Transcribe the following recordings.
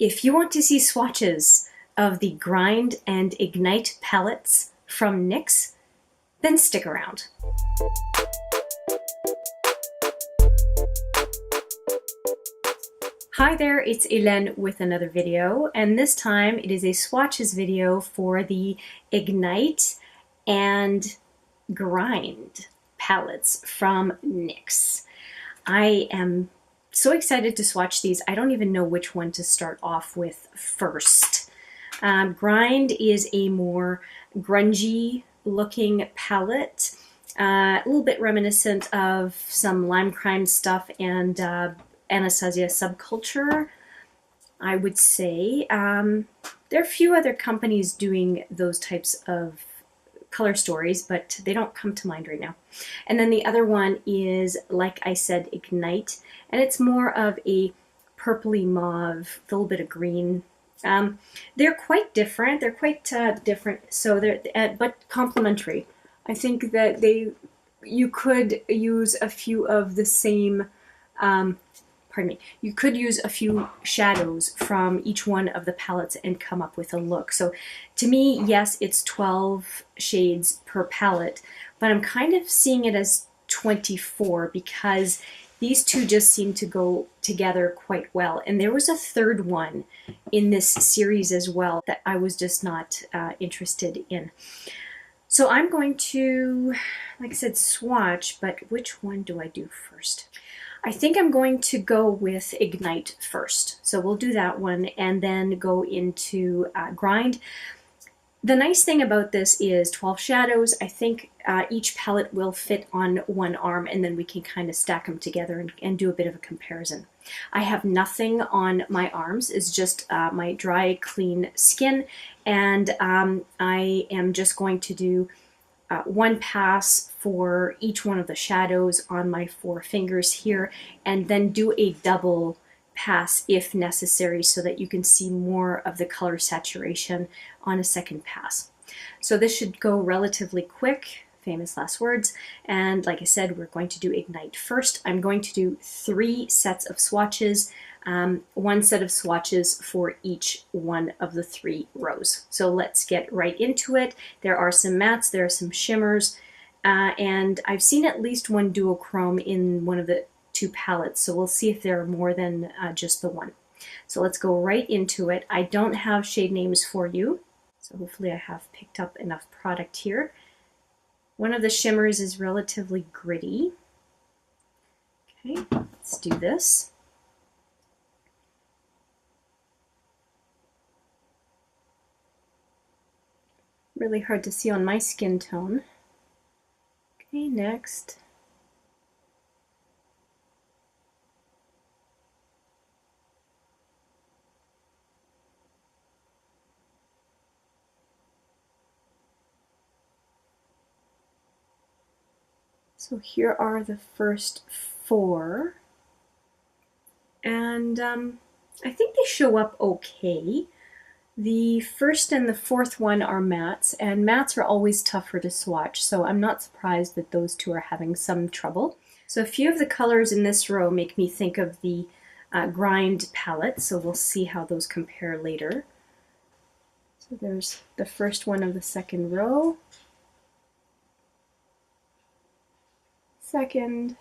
If you want to see swatches of the Grind and Ignite palettes from NYX, then stick around. Hi there, it's Hélène with another video, and this time it is a swatches video for the Ignite and Grind palettes from NYX. I am so excited to swatch these. I don't even know which one to start off with first. Grind is a more grungy looking palette, a little bit reminiscent of some Lime Crime stuff and Anastasia Subculture, I would say. There are a few other companies doing those types of color stories, but they don't come to mind right now. And then the other one is, like I said, Ignite, and it's more of a purpley mauve, a little bit of green. They're quite different. They're quite different, so they're but complementary. I think that you could use a few of the same. Pardon me, you could use a few shadows from each one of the palettes and come up with a look. So to me, yes, it's 12 shades per palette, but I'm kind of seeing it as 24 because these two just seem to go together quite well. And there was a third one in this series as well that I was just not interested in. So I'm going to, like I said, swatch, but which one do I do first? I think I'm going to go with Ignite first. So we'll do that one and then go into Grind. The nice thing about this is 12 shadows. I think each palette will fit on one arm, and then we can kind of stack them together and do a bit of a comparison. I have nothing on my arms. It's just my dry, clean skin, and I am just going to do one pass for each one of the shadows on my 4 fingers here, and then do a double pass if necessary so that you can see more of the color saturation on a second pass. So this should go relatively quick, famous last words, and like I said, we're going to do Ignite first. I'm going to do 3 sets of swatches, 1 set of swatches for each one of the 3 rows. So let's get right into it. There are some mattes, there are some shimmers, and I've seen at least one duochrome in one of the 2 palettes, so we'll see if there are more than just the one. So let's go right into it. I don't have shade names for you, so hopefully I have picked up enough product here. One of the shimmers is relatively gritty. Okay, let's do this. Really hard to see on my skin tone. Okay, next. So here are the first 4, and I think they show up okay. The first and the 4th one are mattes, and mattes are always tougher to swatch, so I'm not surprised that those 2 are having some trouble. So a few of the colors in this row make me think of the Grind palette, so we'll see how those compare later. So there's the first one of the 2nd row, second,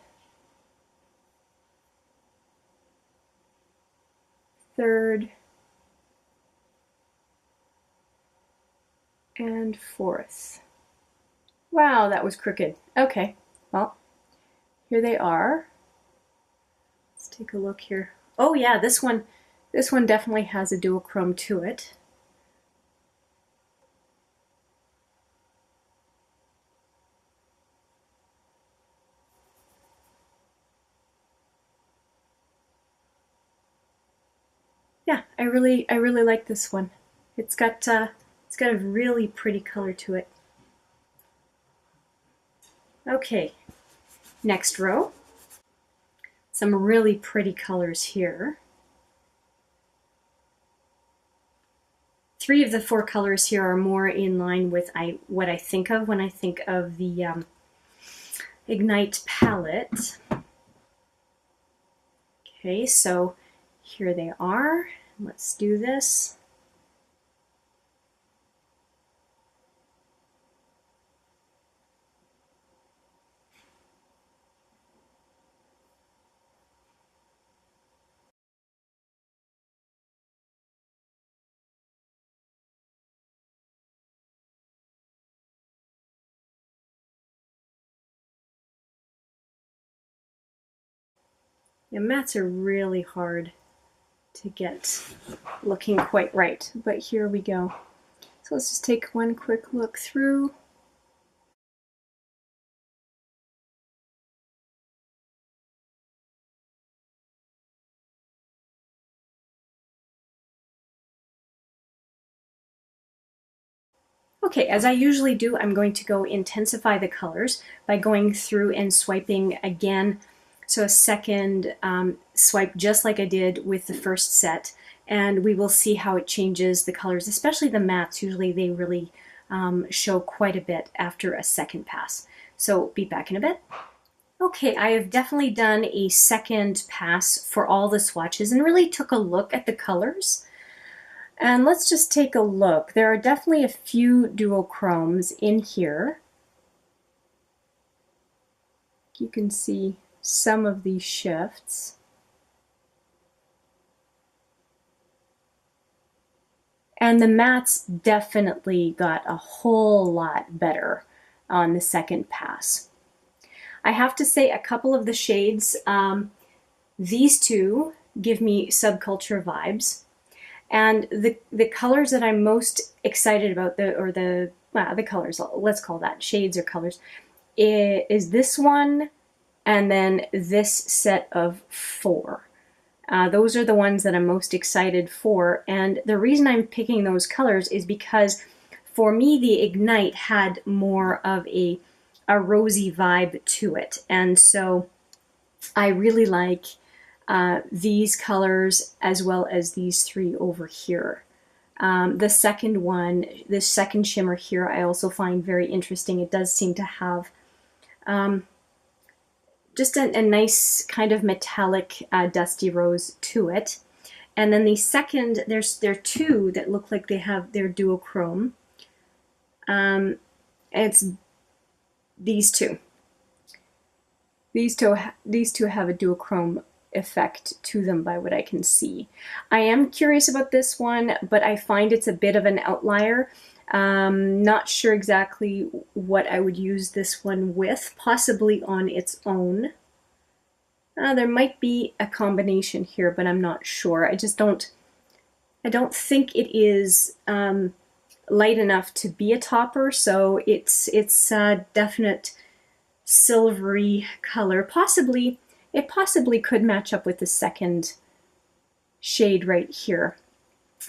third, and 4th. Wow, that was crooked. Okay, well, here they are. Let's take a look here. Oh yeah, this one definitely has a duochrome to it. Yeah, I really like this one. It's got a really pretty color to it. Okay, next row. Some really pretty colors here. 3 of the 4 colors here are more in line with what I think of when I think of the Ignite palette. Okay, so here they are. Let's do this. Yeah, mattes are really hard to get looking quite right, but here we go. So let's just take one quick look through. Okay, as I usually do, I'm going to go intensify the colors by going through and swiping again. So a second swipe just like I did with the first set, and we will see how it changes the colors, especially the mattes. Usually they really show quite a bit after a second pass. So be back in a bit. Okay, I have definitely done a second pass for all the swatches and really took a look at the colors. And let's just take a look. There are definitely a few duochromes in here. You can see some of these shifts. And the mattes definitely got a whole lot better on the second pass. I have to say a couple of the shades, these two give me Subculture vibes. And the colors that I'm most excited about, the colors, let's call that shades or colors, is this one and then this set of 4. Those are the ones that I'm most excited for. And the reason I'm picking those colors is because for me, the Ignite had more of a rosy vibe to it. And so I really like these colors as well as these 3 over here. The second one, this second shimmer here, I also find very interesting. It does seem to have just a nice kind of metallic dusty rose to it. And then the second, there are 2 that look like they have their duochrome. It's these two. These two have a duochrome effect to them by what I can see. I am curious about this one, but I find it's a bit of an outlier. Not sure exactly what I would use this one with, possibly on its own. There might be a combination here, but I'm not sure. I don't think it is light enough to be a topper, so it's a definite silvery color. It possibly could match up with the second shade right here.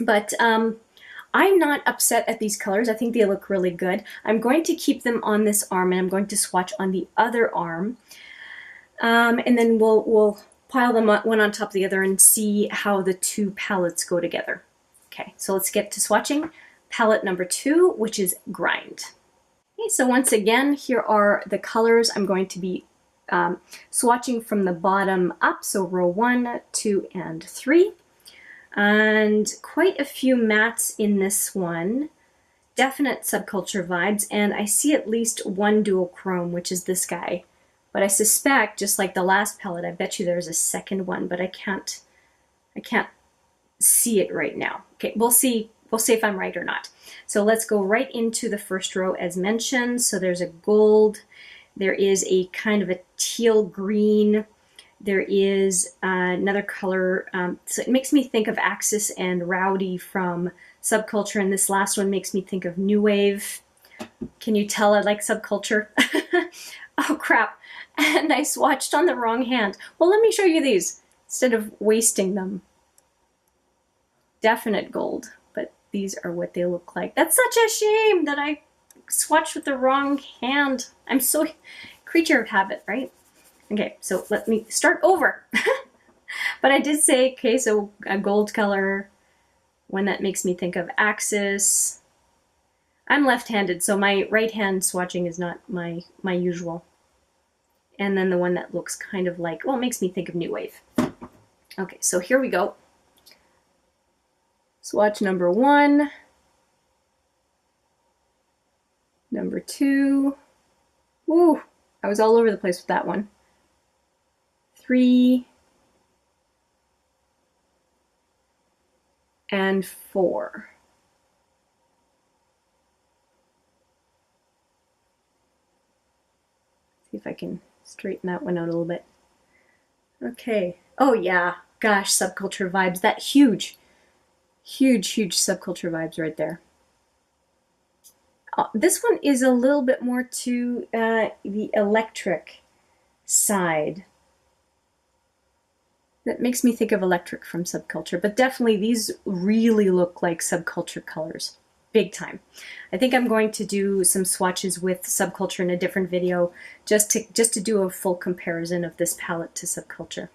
But I'm not upset at these colors. I think they look really good. I'm going to keep them on this arm and I'm going to swatch on the other arm. And then we'll pile them one on top of the other and see how the 2 palettes go together. Okay, so let's get to swatching. Palette number 2, which is Grind. Okay, so once again, here are the colors. I'm going to be swatching from the bottom up, so row 1, 2, and 3. And quite a few mattes in this one. Definite Subculture vibes, and I see at least 1 duochrome, which is this guy. But I suspect, just like the last palette, I bet you there's a second one, but I can't see it right now. Okay, we'll see if I'm right or not. So let's go right into the first row as mentioned. So there's a gold, there is a kind of a teal green, there is another color, so it makes me think of Axis and Rowdy from Subculture, and this last one makes me think of New Wave. Can you tell I like Subculture? Oh crap, and I swatched on the wrong hand. Well, let me show you these instead of wasting them. Definite gold, but these are what they look like. That's such a shame that I swatched with the wrong hand. I'm so creature of habit, right? Okay, so let me start over. But I did say, okay, so a gold color, one that makes me think of Axis. I'm left-handed, so my right hand swatching is not my usual. And then the one that looks kind of like, well, it makes me think of New Wave. Okay, so here we go. Swatch number 1, number 2, woo, I was all over the place with that one, 3, and 4. See if I can straighten that one out a little bit. Okay. Oh yeah, gosh, Subculture vibes. That huge Subculture vibes right there. This one is a little bit more to the electric side. That makes me think of electric from Subculture, but definitely these really look like Subculture colors. Big time. I think I'm going to do some swatches with Subculture in a different video just to do a full comparison of this palette to Subculture.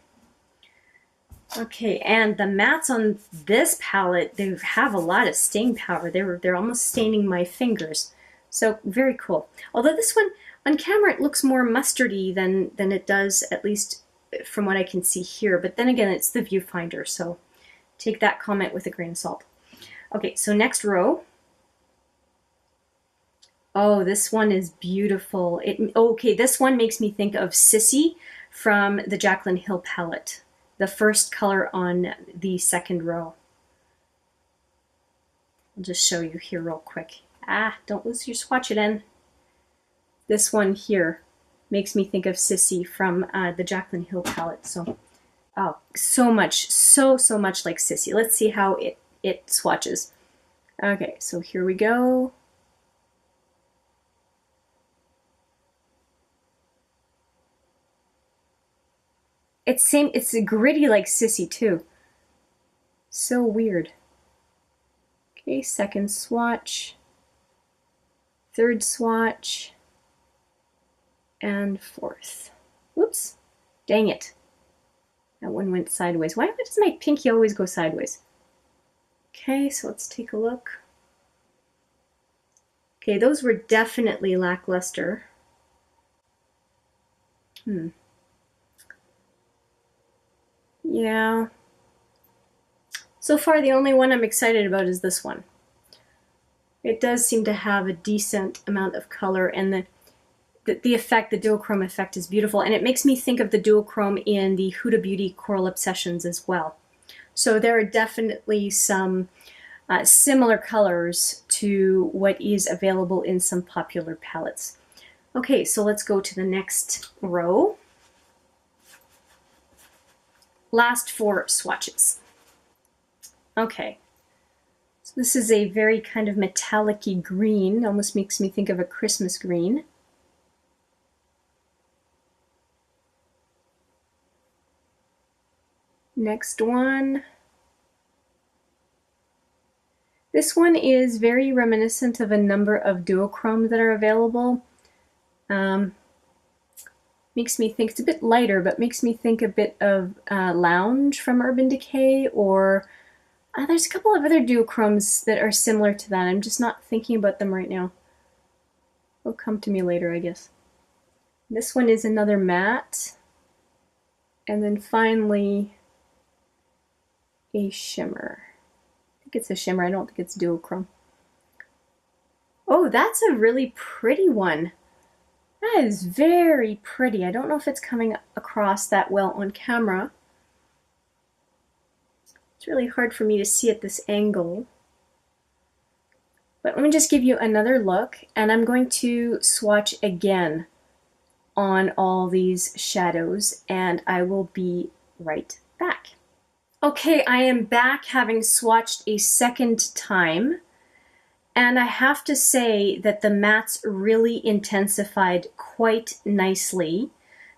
Okay, and the mattes on this palette, they have a lot of stain power. They're almost staining my fingers. So very cool. Although this one on camera it looks more mustardy than it does, at least from what I can see here. But then again, it's the viewfinder, so take that comment with a grain of salt. Okay, so next row. Oh, this one is beautiful. Okay, this one makes me think of Sissy from the Jaclyn Hill palette. The first color on the second row. I'll just show you here real quick. Don't lose your swatch it in. This one here makes me think of Sissy from the Jaclyn Hill palette. So, oh, so much like Sissy. Let's see how it swatches. Okay, so here we go. It's gritty like Sissy too. So weird. Okay, second swatch, third swatch, and fourth. Whoops, dang it. That one went sideways. Why does my pinky always go sideways? Okay, so let's take a look. Okay, those were definitely lackluster. Yeah. So far, the only one I'm excited about is this one. It does seem to have a decent amount of color, and the effect, the duochrome effect, is beautiful. And it makes me think of the duochrome in the Huda Beauty Coral Obsessions as well. So there are definitely some similar colors to what is available in some popular palettes. Okay, so let's go to the next row. Last 4 swatches. Okay, so this is a very kind of metallic-y green, almost makes me think of a Christmas green. Next one. This one is very reminiscent of a number of duochromes that are available. Makes me think, it's a bit lighter, but makes me think a bit of Lounge from Urban Decay, or there's a couple of other duochromes that are similar to that. I'm just not thinking about them right now. They'll come to me later, I guess. This one is another matte. And then finally, a shimmer. I think it's a shimmer, I don't think it's duochrome. Oh, that's a really pretty one. That is very pretty. I don't know if it's coming across that well on camera. It's really hard for me to see at this angle. But let me just give you another look, and I'm going to swatch again on all these shadows, and I will be right back. Okay, I am back having swatched a second time. And I have to say that the mattes really intensified quite nicely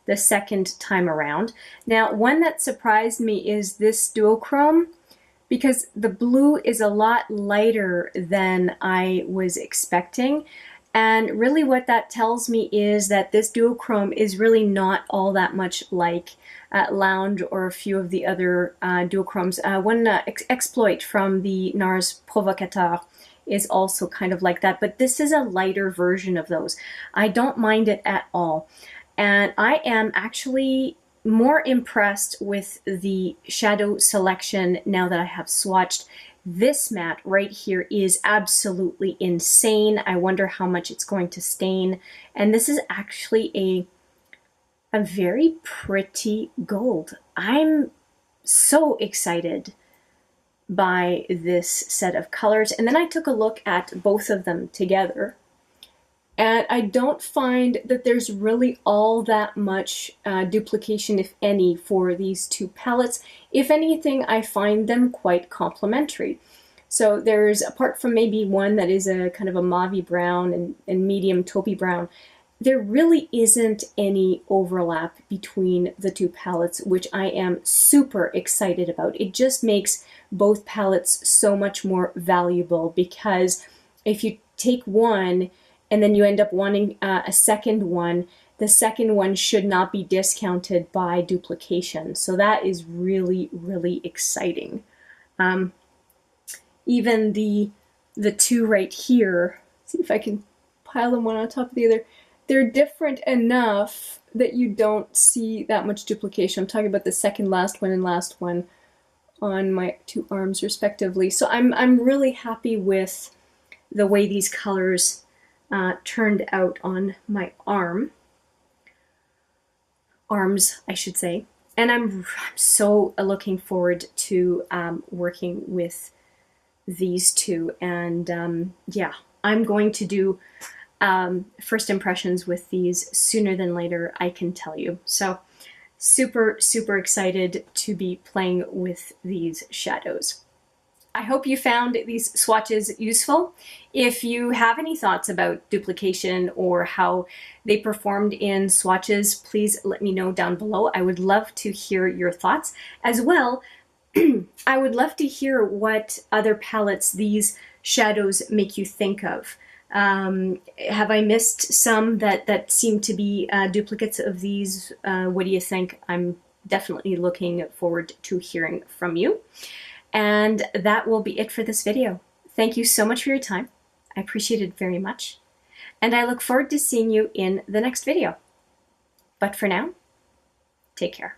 the second time around. Now, one that surprised me is this duochrome, because the blue is a lot lighter than I was expecting. And really what that tells me is that this duochrome is really not all that much like Lounge or a few of the other duochromes. One Exploit from the NARS Provocateur is also kind of like that, but this is a lighter version of those. I don't mind it at all. And I am actually more impressed with the shadow selection now that I have swatched This matte right here is absolutely insane. I wonder how much it's going to stain. And this is actually a very pretty gold. I'm so excited by this set of colors. And then I took a look at both of them together, and I don't find that there's really all that much duplication, if any, for these two palettes. If anything, I find them quite complementary. So there's, apart from maybe one that is a kind of a mauve brown and medium taupey brown, there really isn't any overlap between the two palettes, which I am super excited about. It just makes both palettes so much more valuable, because if you take one and then you end up wanting a second one, the second one should not be discounted by duplication. So that is really, really exciting. Even the two right here, see if I can pile them one on top of the other, they're different enough that you don't see that much duplication. I'm talking about the second last one and last one on my two arms respectively. So I'm really happy with the way these colors turned out on my arms, I should say. And I'm so looking forward to working with these two. And yeah, I'm going to do first impressions with these sooner than later, I can tell you. So super, super excited to be playing with these shadows. I hope you found these swatches useful. If you have any thoughts about duplication or how they performed in swatches, please let me know down below. I would love to hear your thoughts. As well, I would love to hear what other palettes these shadows make you think of. Have I missed some that seem to be duplicates of these? What do you think? I'm definitely looking forward to hearing from you. And that will be it for this video. Thank you so much for your time. I appreciate it very much. And I look forward to seeing you in the next video. But for now, take care.